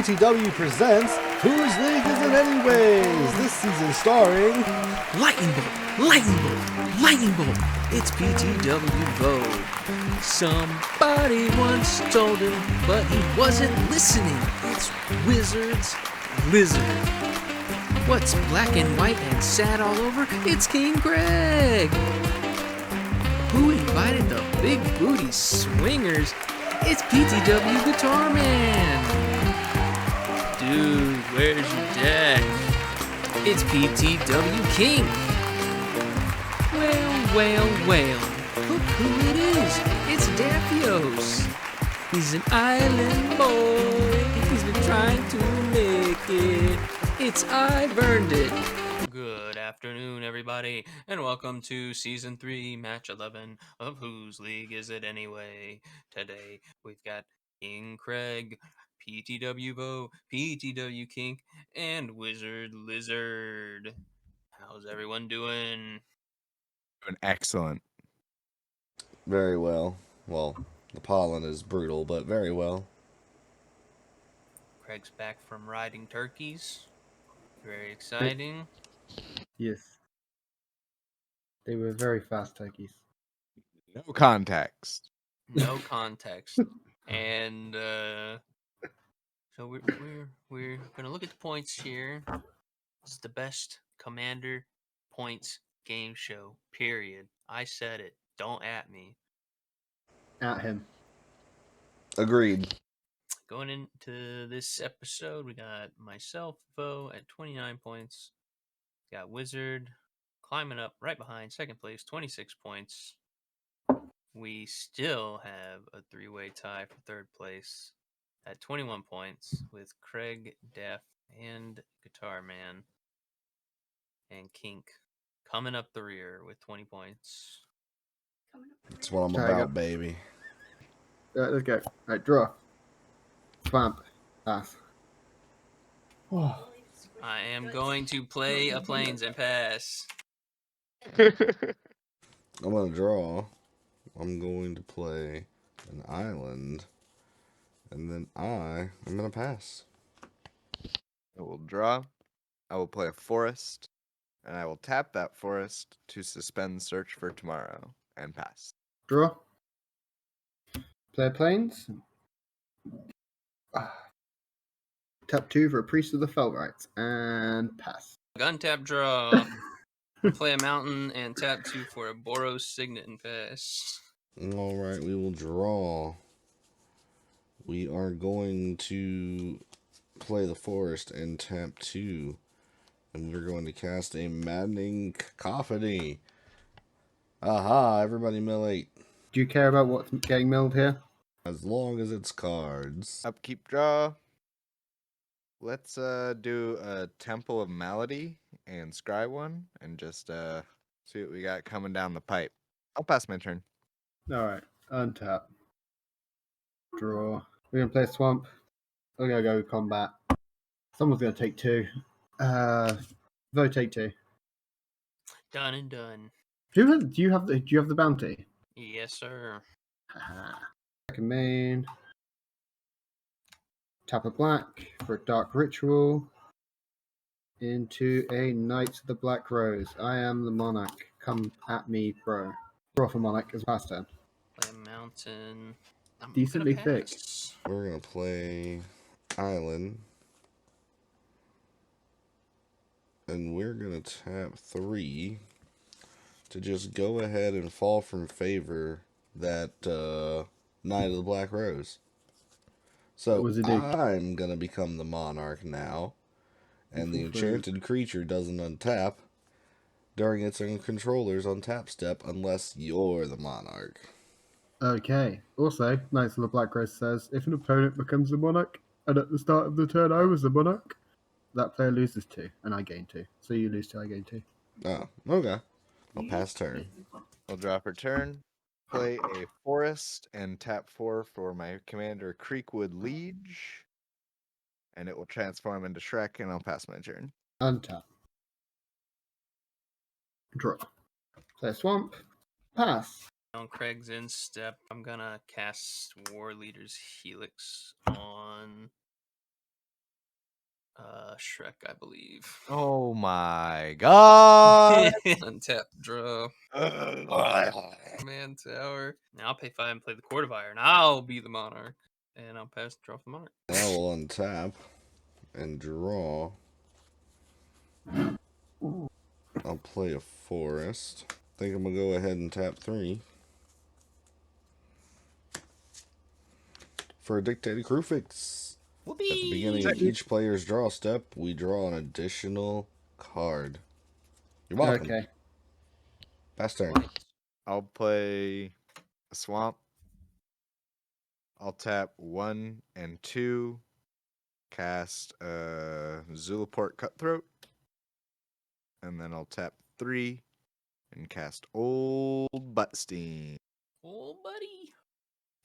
PTW presents Whose League Is It Anyways? This season starring Lightning Bolt, Lightning Bolt, Lightning Bolt. It's PTW Vogue. Somebody once told him, but he wasn't listening. It's Wizard's Lizard. What's black and white and sad all over? It's King Craig. Who invited the big booty swingers? It's PTW Guitar Man. Dude, where's your deck? It's PTW King. Well. Look who it is. It's Daphios. He's an island boy. He's been trying to make it. It's I've earned it. Good afternoon, everybody, and welcome to Season 3, Match 11 of Whose League Is It Anyway? Today, we've got King Craig, PTW Vo, PTW King, and Wizard Lizard. How's everyone doing? Doing excellent. very well. Well, the pollen is brutal, but very well. Craig's back from riding turkeys. Very exciting. Yes. They were very fast turkeys. No context. No context. And so we're gonna look at the points here. It's the best Commander points game show. Period. I said it. Don't at me. At him. Agreed. Going into this episode, we got myself, Vo, at 29 points. Got Wizard climbing up right behind second place, 26 points. We still have a three-way tie for third place at 21 points with Craig, Def, and Guitar Man. And Kink coming up the rear with 20 points. That's what I'm There you about, go. baby. Right, let's go. Right, draw. Swamp. Pass. Oh. I am going to play a planes and pass. I'm going to draw. I'm going to play an island. And then I'm going to pass. I will draw. I will play a forest. And I will tap that forest to suspend search for tomorrow and pass. Draw. Play planes. Tap 2 for a Priest of the Felrites. And pass. Untap draw. Play a mountain and tap 2 for a Boros Signet and pass. All right, we will draw. We are going to play the forest and tap 2. And we're going to cast a maddening cacophony. Aha, everybody mill 8. Do you care about what's getting milled here? As long as it's cards. Upkeep draw. Let's do a Temple of Malady and scry one and just see what we got coming down the pipe. I'll pass my turn. Alright. Untap. Draw. We're going to play Swamp. We're going to go combat. Someone's going to take 2. Vo take 2. Done and done. Do you have the bounty? Yes, sir. Second main. Tap a black for a dark ritual. Into a Knight of the Black Rose. I am the monarch. Come at me, bro. Draw for monarch as past turn. Play a mountain. I'm Decently gonna thick. pass. We're going to play island. And we're going to tap 3 to just go ahead and fall from favor that Knight of the Black Rose. So What does it do? I'm going to become the monarch now. And the enchanted creature doesn't untap during its own controller's untap step unless you're the monarch. Okay. Also, Knights of the Black Rose says, if an opponent becomes the monarch, and at the start of the turn I was the monarch, that player loses 2, and I gain 2. So you lose 2, I gain 2. Oh, okay. I'll pass turn. I'll draw for turn. Play a forest and tap 4 for my commander Creekwood Liege. And it will transform into Shrek, and I'll pass my turn. Untap. Draw. Play Swamp. Pass. On Craig's in step, I'm gonna cast War Leader's Helix on Shrek, I believe. Oh my god! Untap, draw. Man Tower. Now I'll pay 5 and play the Court of Iron. I'll be the Monarch. And I'll pass the draw for the Monarch. I will untap and draw. I'll play a forest. I think I'm going to go ahead and tap 3. For a dictated Crewfix. Whoopee! At the beginning of each player's draw step, we draw an additional card. You're welcome. Okay. Pass turn. I'll play a swamp. I'll tap 1 and 2. Cast Zulaport Cutthroat. And then I'll tap 3 and cast Old Buttstein. Oh, buddy.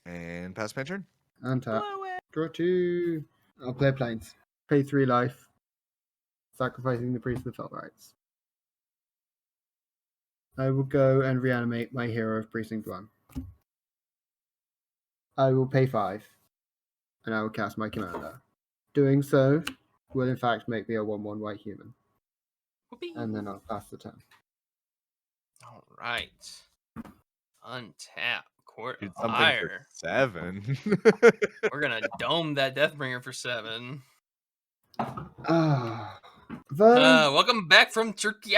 And pass my turn. Untap. Blow it. Draw 2. I'll play planes. Pay 3 life. Sacrificing the Priest of the Felt Rights. I will go and reanimate my hero of Precinct 1. I will pay 5. And I will cast my commander. Doing so will in fact make me a 1/1 white human. Whoopee. And then I'll pass the turn. All right. Untap. Court Did of something Fire. for 7. We're going to dome that Deathbringer for 7. Ah. Welcome back from Turkey.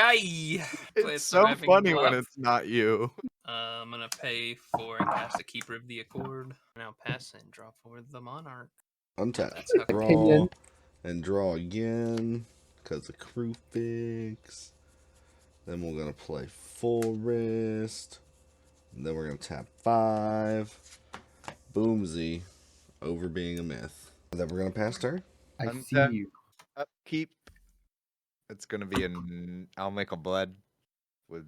It's so funny when it's not you. I'm going to pay 4 and cast a Keeper of the Accord. And I'll pass and draw for the Monarch. Untap. That's how Draw. And draw again. Because of Crewfix. Then we're going to play forest. And then we're going to tap 5. Boomsy. Over being a myth. And then we're going to pass turn. I Untap. see you. Upkeep. It's going to be an I'll make a blood with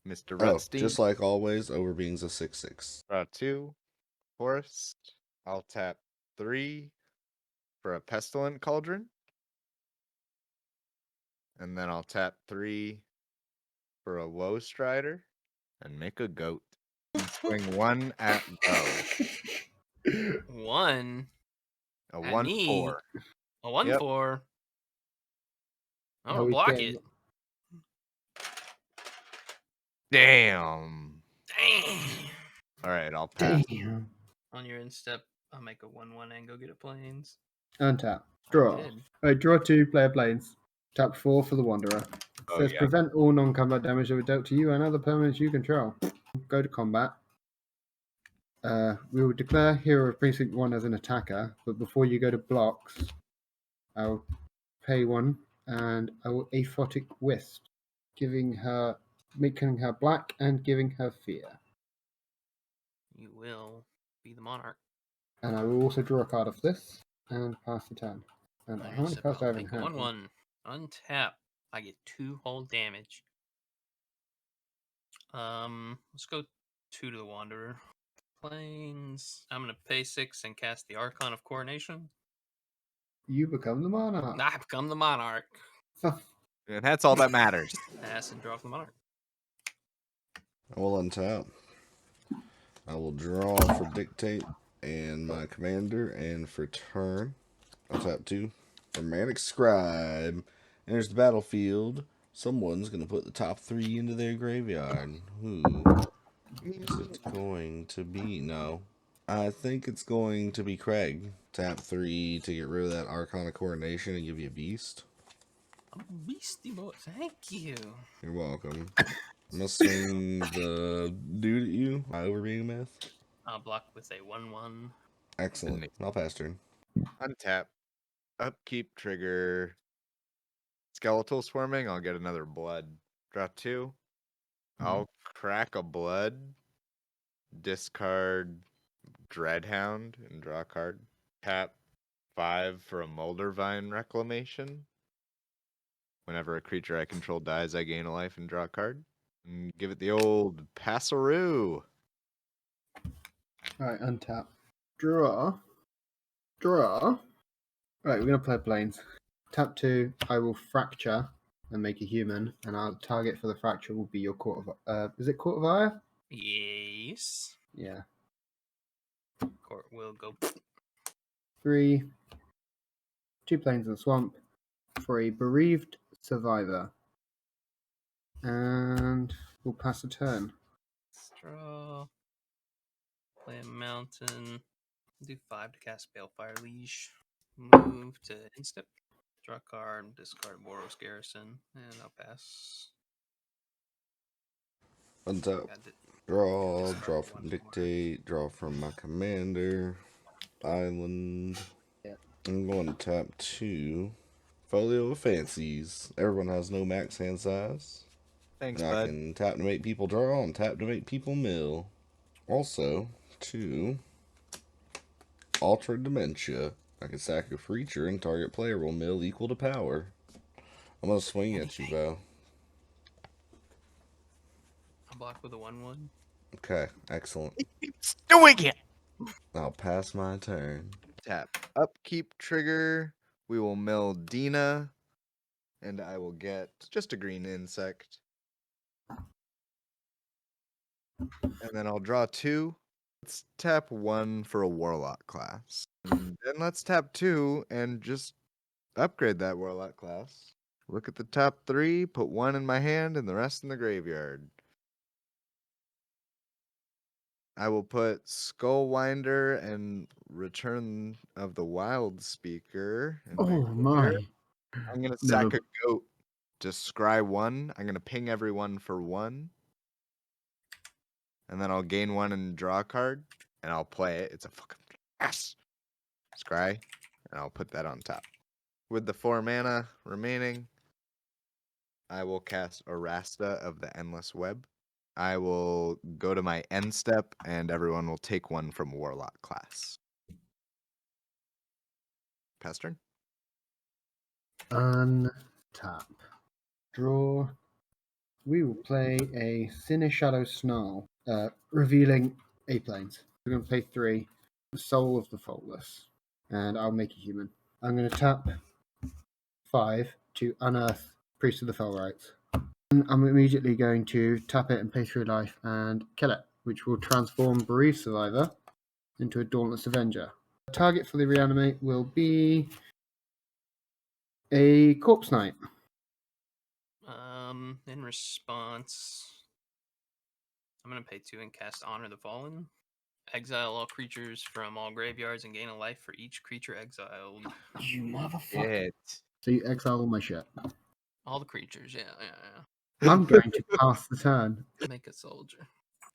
Mr. Oh, Rutstein. just like always, over being's a 6/6. Draw 2. Forest. I'll tap 3 for a Pestilent Cauldron. And then I'll tap 3 for a Low Strider. And make a goat. And swing 1 at go. 1. A At 1/4. me? A 1/4. Yep. I'm going to block it. Damn. Damn. All right, I'll pass. Damn. On your instep, I'll make a 1/1 and go get a planes. Untap. Draw. Did. Alright, draw 2, player planes. Tap 4 for the Wanderer. It Oh, says yeah. prevent all non-combat damage that were dealt to you and other permanents you control. Go to combat. We will declare Hero of Precinct 1 as an attacker, but before you go to blocks, I'll pay 1 and I will Aphotic Wisp, making her black and giving her fear. You will be the Monarch. And I will also draw a card of this and pass the turn. And how many cards do I have in Make a hand? 1/1. Untap. I get 2 whole damage. Let's go 2 to the Wanderer. Planes. I'm gonna pay 6 and cast the Archon of Coronation. You become the monarch. I become the Monarch. And that's all that matters. Pass and draw for the Monarch. I will untap. I will draw for Dictate and my commander, and for turn, I'll tap 2. Romantic Scribe enters the battlefield. Someone's going to put the top 3 into their graveyard. Who is it going to be? No. I think it's going to be Craig. Tap 3 to get rid of that Archon of Coronation and give you a beast. I'm a beastie boy. Thank you. You're welcome. I'm going to swing the dude at you. By over being a myth. I'll block with a 1/1. Excellent. I'll pass turn. Untap. Upkeep trigger. Skeletal Swarming. I'll get another blood. Draw 2. I'll crack a blood. Discard Dreadhound and draw a card. Tap 5 for a Moldervine Reclamation. Whenever a creature I control dies, I gain a life and draw a card. And give it the old Passaroo. Alright, untap. Draw. Alright, we're going to play planes. Tap 2, I will fracture and make a human, and our target for the fracture will be your Court of... is it Court of Ire? Yes. Yeah. Court will go. 3. 2 planes in the swamp. for a bereaved survivor. And we'll pass a turn. Straw. Play a mountain. Do 5 to cast Balefire Leash. Move to instep. Draw a card. Discard Boros Garrison. And I'll pass. Untap. Got it. Draw. Discard Draw one from more. Dictate. Draw from my commander. Island. Yeah. I'm going to tap 2. Folio of Fancies. Everyone has no max hand size. Thanks, And I bud. can tap to make people draw and tap to make people mill. Also, 2. Altered Dementia. I can sack a creature and target player will mill equal to power. I'm going to swing at you, Vo. I'll block with a 1/1. Okay, excellent. Keeps doing it. I'll pass my turn. Tap upkeep trigger. We will mill Dina, and I will get just a green insect. And then I'll draw 2. Let's tap 1 for a warlock class. And then let's tap 2 and just upgrade that warlock class. Look at the top 3, put 1 in my hand and the rest in the graveyard. I will put Skullwinder and Return of the Wild Speaker in my Oh graveyard. my. I'm gonna Never. sack a goat to scry 1. I'm gonna ping everyone for 1. And then I'll gain 1 and draw a card. And I'll play it. It's a fucking ass. Scry. And I'll put that on top. With the 4 mana remaining, I will cast Arasta of the Endless Web. I will go to my end step, and everyone will take 1 from Warlock class. Pass turn. Untap. Draw. We will play a Sinner Shadow Snarl, revealing A planes. We're going to play 3, the Soul of the Faultless, and I'll make a human. I'm going to tap 5 to unearth Priest of the Fellrights. And I'm immediately going to tap it and pay 3 life and kill it, which will transform Bereaved Survivor into a Dauntless Avenger. The target for the reanimate will be a Corpse Knight. In response, I'm gonna pay 2 and cast Honor the Fallen. Exile all creatures from all graveyards and gain a life for each creature exiled. You motherfucker. It. So you exile all my shit. All the creatures, yeah. I'm going to pass the turn. Make a soldier.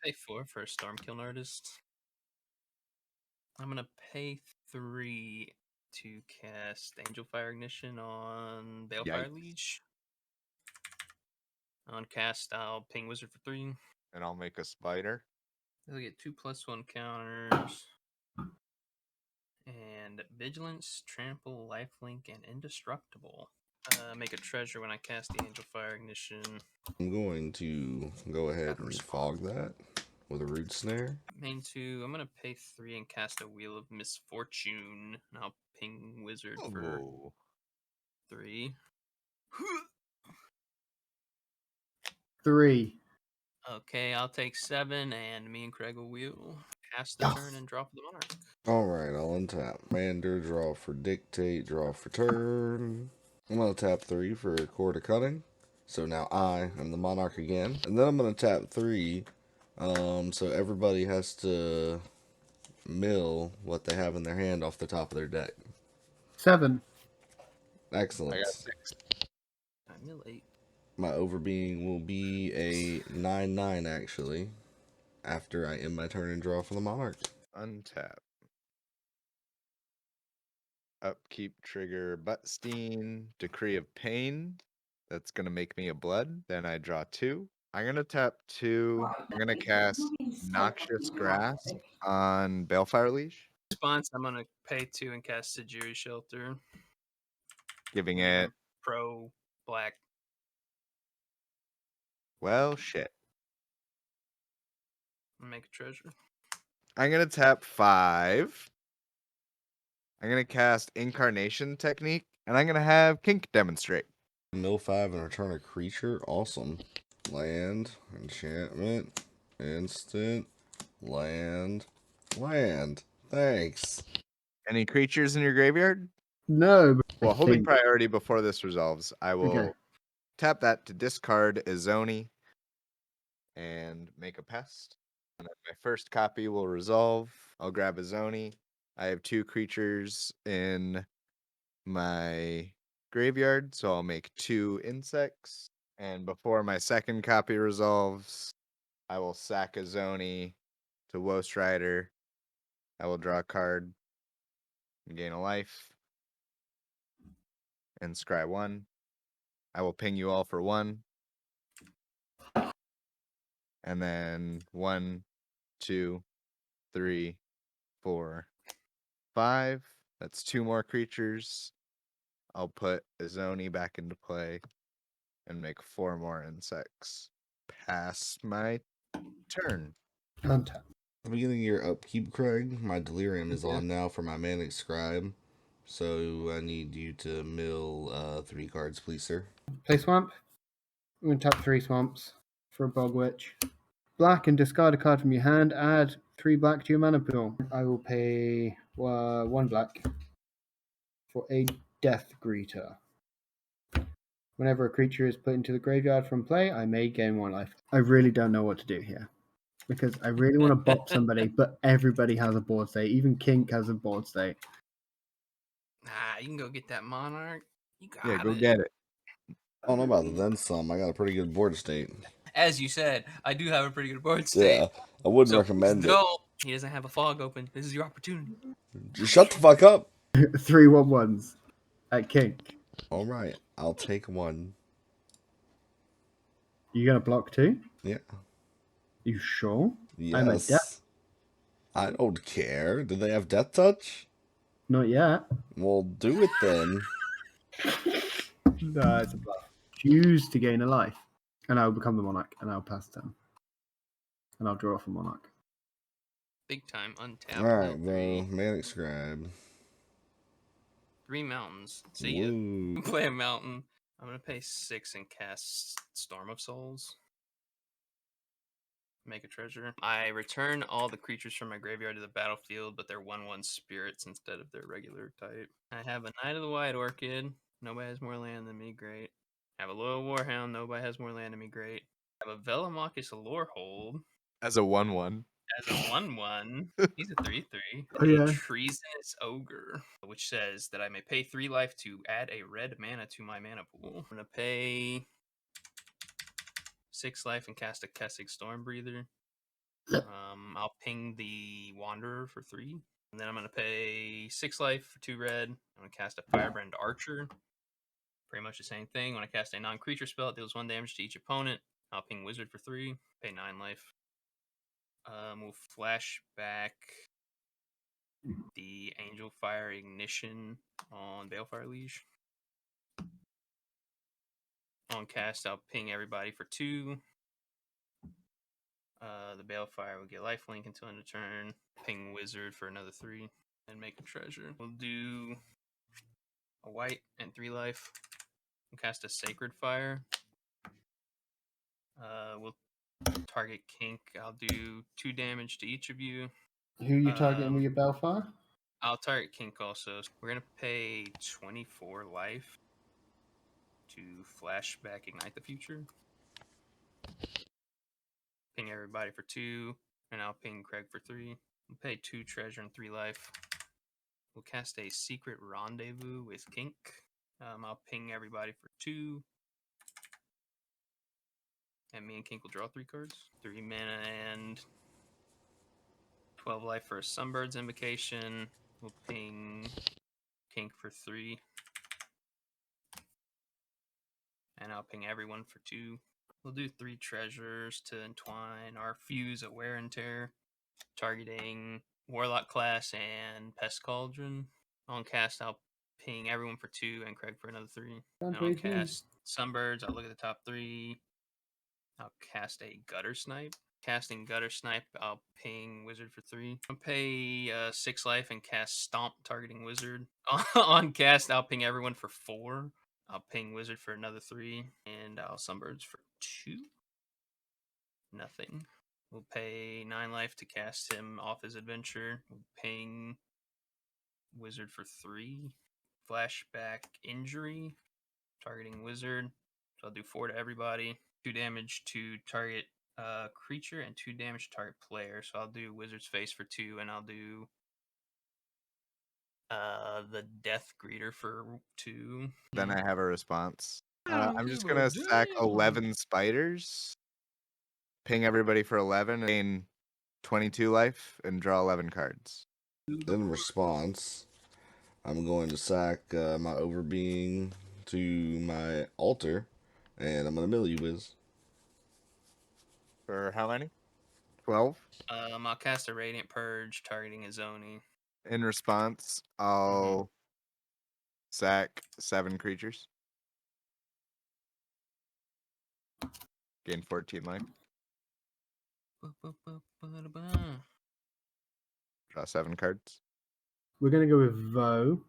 Pay 4 for a Stormkiln Artist. I'm gonna pay 3 to cast Angel Fire Ignition on Balefire Yikes. Leash. On cast, I'll ping Wizard for 3. And I'll make a spider. They'll get 2+1 counters. And Vigilance, Trample, Lifelink, and Indestructible. Make a treasure when I cast the Angel Fire Ignition. I'm going to go ahead and fog that with a Root Snare. Main 2, I'm going to pay 3 and cast a Wheel of Misfortune. And I'll ping Wizard for Oh. 3. 3. Okay, I'll take 7, and me and Craig will pass the turn and draw for the Monarch. Alright, I'll untap. Commander, draw for Dictate, draw for turn. I'm going to tap 3 for Court of Cutting. So now I am the Monarch again. And then I'm going to tap 3. So everybody has to mill what they have in their hand off the top of their deck. 7. Excellent. I got 6. I mill 8. My overbeing will be a 9/9 actually. After I end my turn and draw for the Monarch. Untap. Upkeep trigger Buttstein. Decree of Pain. That's going to make me a blood. Then I draw 2. I'm going to tap 2. I'm going to cast Noxious Grasp on Balefire Leash. Response, I'm going to pay 2 and cast Sajiri Shelter. Giving it. Pro black. Well, shit. Make a treasure. I'm going to tap 5. I'm going to cast Incarnation Technique. And I'm going to have Kink demonstrate. Mill 5 and return a creature. Awesome. Land, enchantment, instant, land. Thanks. Any creatures in your graveyard? No. but Well, holding King. priority before this resolves, I will Okay. tap that to discard Izoni and make a pest. And then my first copy will resolve. I'll grab Izoni. I have 2 creatures in my graveyard, so I'll make 2 insects. And before my second copy resolves, I will sack Izoni to Woast Rider. I will draw a card and gain a life. And scry 1. I will ping you all for 1. And then 1, 2, 3, 4, 5. That's 2 more creatures. I'll put Izoni back into play and make 4 more insects. Pass my turn. Untap. At the beginning of your upkeep, Craig, my delirium is Yeah. on now for my manic scribe. So I need you to mill 3 cards, please, sir. Play swamp. I'm going to tap 3 swamps for a bog witch. Black and discard a card from your hand. Add 3 black to your mana pool. I will pay 1 black for a Death Greeter. Whenever a creature is put into the graveyard from play, I may gain 1 life. I really don't know what to do here. Because I really want to bop somebody, but everybody has a board state. Even Kink has a board state. Nah, you can go get that Monarch. You got Yeah, go it. get it. I don't know about the then some. I got a pretty good board state. As you said, I do have a pretty good board state. Yeah, I wouldn't So recommend it. no, he doesn't have a fog open. This is your opportunity. Just shut the fuck up. 3/1/1s at Kink. All right, I'll take 1. You gonna block 2? Yeah. You sure? Yes. I'm at death. I don't care. Do they have death touch? Not yet. Well, do it then. No, it's a bluff. Choose to gain a life, and I'll become the monarch, and I'll pass turn, and I'll draw off a monarch. Big time untapped. All right, mill bro. Manic scribe. 3 mountains. See ya. Woo. Play a mountain. I'm gonna pay 6 and cast Storm of Souls. Make a treasure. I return all the creatures from my graveyard to the battlefield, but they're 1/1 spirits instead of their regular type. I have a Knight of the White Orchid. Nobody has more land than me. Great. I have a Loyal Warhound. Nobody has more land than me. Great. I have a Velomachus Lorehold. As a 1/1. As a 1/1, he's a 3/3. Oh, yeah. A Treasonous Ogre, which says that I may pay 3 life to add a red mana to my mana pool. I'm gonna pay 6 life and cast a Kessig Stormbreather. I'll ping the Wanderer for 3. And then I'm gonna pay 6 life for 2 red. I'm gonna cast a Firebrand Archer. Pretty much the same thing. When I cast a non-creature spell, it deals 1 damage to each opponent. I'll ping Wizard for 3. Pay 9 life. We'll flash back the Angel Fire Ignition on Balefire Liege. On cast, I'll ping everybody for 2. The Balefire will get lifelink until end of turn. Ping Wizard for another 3. And make a treasure. We'll do a white and 3 life. We'll cast a Sacred Fire. We'll target Kink. I'll do 2 damage to each of you. Who are you targeting with your Balefire? I'll target Kink also. We're going to pay 24 life to flashback Ignite the Future. Ping everybody for 2, and I'll ping Craig for 3. We'll pay 2 treasure and 3 life. We'll cast a Secret Rendezvous with Kink. I'll ping everybody for 2. And me and Kink will draw 3 cards. 3 mana and 12 life for a Sunbird's Invocation. We'll ping Kink for 3. And I'll ping everyone for 2. We'll do 3 treasures to entwine our Fuse at Wear and Tear, targeting Warlock class and Pest Cauldron. On cast, I'll ping everyone for 2 and Craig for another 3. And on cast Sunbirds, I'll look at the top 3. I'll cast a Gutter Snipe. Casting Gutter Snipe, I'll ping Wizard for 3. I'll pay 6 life and cast Stomp, targeting Wizard. On cast, I'll ping everyone for 4. I'll ping Wizard for another 3. And I'll Sunbirds for 2. Nothing. We'll pay 9 life to cast him off his adventure. We'll ping Wizard for 3. flashback injury, targeting wizard. So I'll do 4 to everybody. 2 damage to target creature and 2 damage to target player. So I'll do wizard's face for 2, and I'll do the death greeter for 2. Then I have a response. I don't I'm just give a gonna sack damn. 11 spiders, ping everybody for 11, and gain 22 life, and draw 11 cards. In response, I'm going to sack my overbeing to my altar, and I'm going to mill you, Wiz. For how many? 12. I'll cast a Radiant Purge targeting a Zoni. In response, I'll sack 7 creatures. Gain 14 life. Draw 7 cards. We're going to go with Vo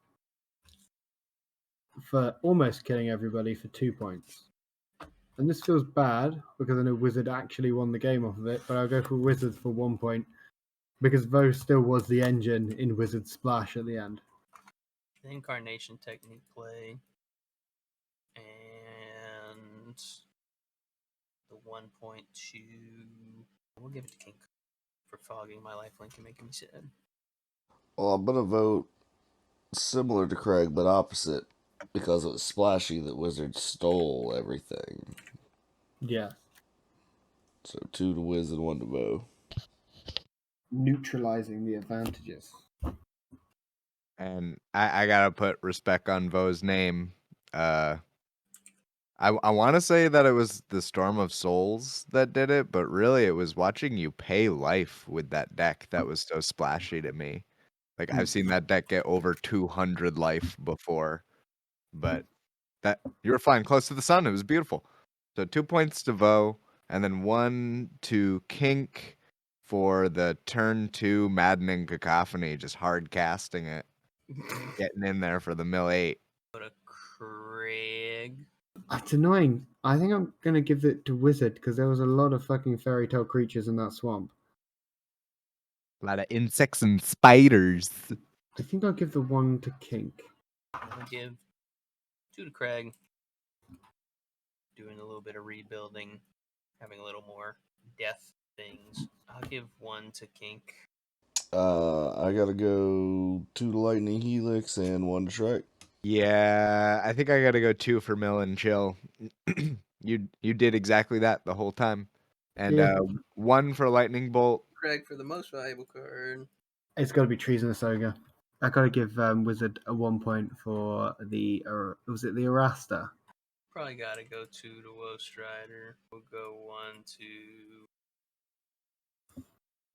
for almost killing everybody for 2 points. And this feels bad because I know Wizard actually won the game off of it, but I'll go for Wizard for 1 point because Vo still was the engine in Wizard Splash at the end. The Incarnation Technique play. And the 1 point to. We'll give it to King for fogging my lifelink and making me sad. Well, I'm going to vote similar to Craig, but opposite, because it was splashy that Wizard stole everything. Yeah. So 2 to Wiz and 1 to Vo. Neutralizing the advantages. And I gotta put respect on Vo's name. I want to say that it was the Storm of Souls that did it, but really it was watching you pay life with that deck that was so splashy to me. Like I've seen that deck get over 200 life before, but that you were flying close to the sun. It was beautiful. So 2 points to Vo, and then 1 to Kink for the turn 2 Maddening Cacophony, just hard casting it, getting in there for the mill 8. Go to Craig. It's annoying. I think I'm going to give it to Wizard because there was a lot of fucking fairy tale creatures in that swamp. A lot of insects and spiders. I think I'll give the 1 to Kink. I'll give 2 to Craig. Doing a little bit of rebuilding, having a little more death things. I'll give 1 to Kink. I got to go 2 to Lightning Helix and 1 to Shrek. Yeah, I think I gotta go 2 for Mill and Chill. You did exactly that the whole time. And Yeah. 1 for Lightning Bolt. Craig for the most valuable card. It's got to be Treasonous Ogre. I got to give Wizard a 1 point for the. Was it the Arasta? Probably gotta go 2 to Woe Strider. We'll go 1 to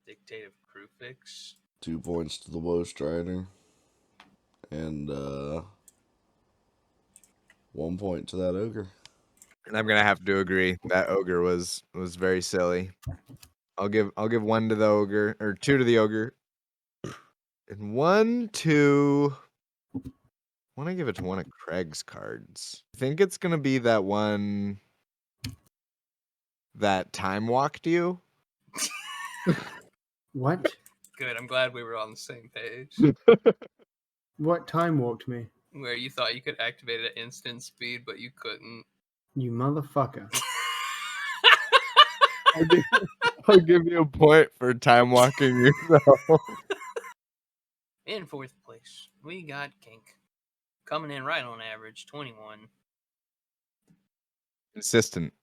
Dictative Crewfix. 2 points to the Woe Strider. And 1 point to that Ogre. And I'm gonna have to agree that Ogre was very silly. I'll give 1 to the Ogre, or 2 to the Ogre. And 1 to. I want to give it to one of Craig's cards. I think it's gonna be that one that time walked you. What? Good, I'm glad we were on the same page. What time walked me? Where you thought you could activate it at instant speed, but you couldn't. You motherfucker. I'll give you a point for time walking yourself. In 4th place, we got Kink. Coming in right on average, 21. Consistent.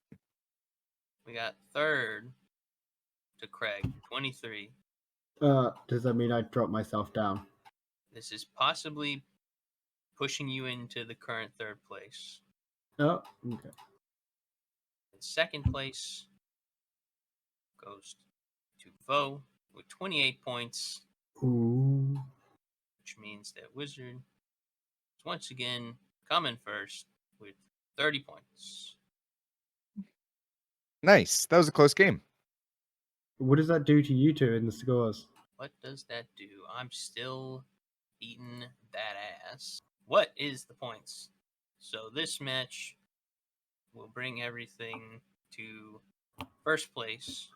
We got 3rd to Craig, 23. Does that mean I drop myself down? This is possibly pushing you into the current 3rd place. Oh, okay. In 2nd place goes to Vo with 28 points, Ooh. which means that Wizard is once again coming first with 30 points. Nice. That was a close game. What does that do to you two in the scores? What does that do? I'm still beating that ass. What is the points? So this match will bring everything to 1st place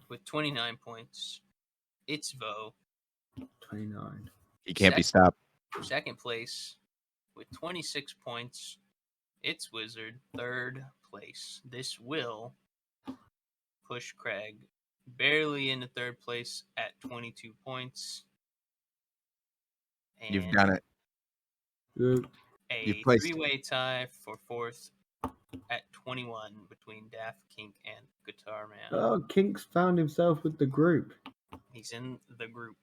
with 29 points. It's Vo. 29. He can't be stopped. 2nd place with 26 points. It's Wizard, third place. This will push Craig barely into third place at 22 points. And You've done it. You've a placed it. three-way tie for fourth at 21 between Daft, Kink, and Guitar Man. Oh, Kink's found himself with the group. He's in the group.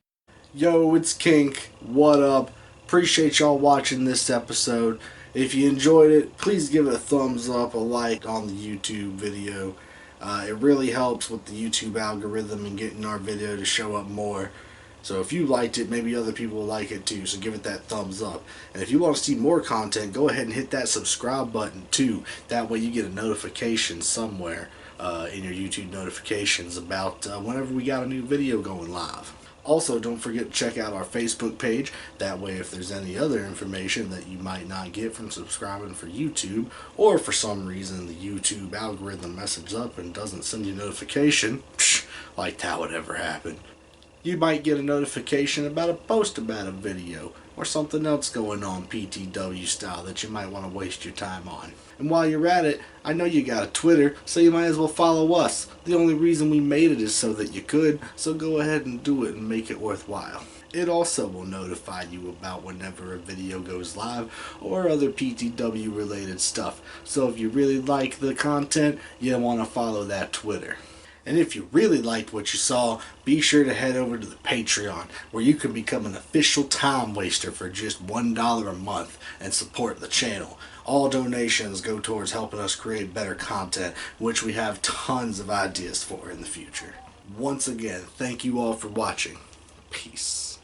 Yo, it's Kink. What up? Appreciate y'all watching this episode. If you enjoyed it, please give it a thumbs up, a like on the YouTube video. It really helps with the YouTube algorithm and getting our video to show up more. So if you liked it, maybe other people will like it too. So give it that thumbs up. And if you want to see more content, go ahead and hit that subscribe button too. That way you get a notification somewhere in your YouTube notifications about whenever we got a new video going live. Also, don't forget to check out our Facebook page. That way, if there's any other information that you might not get from subscribing for YouTube, or for some reason the YouTube algorithm messes up and doesn't send you a notification, like that would ever happen, you might get a notification about a post about a video or something else going on PTW style that you might want to waste your time on. And while you're at it, I know you got a Twitter, so you might as well follow us. The only reason we made it is so that you could, so go ahead and do it and make it worthwhile. It also will notify you about whenever a video goes live or other PTW related stuff. So if you really like the content, you want to follow that Twitter. And if you really liked what you saw, be sure to head over to the Patreon, where you can become an official time waster for just $1 a month and support the channel. All donations go towards helping us create better content, which we have tons of ideas for in the future. Once again, thank you all for watching. Peace.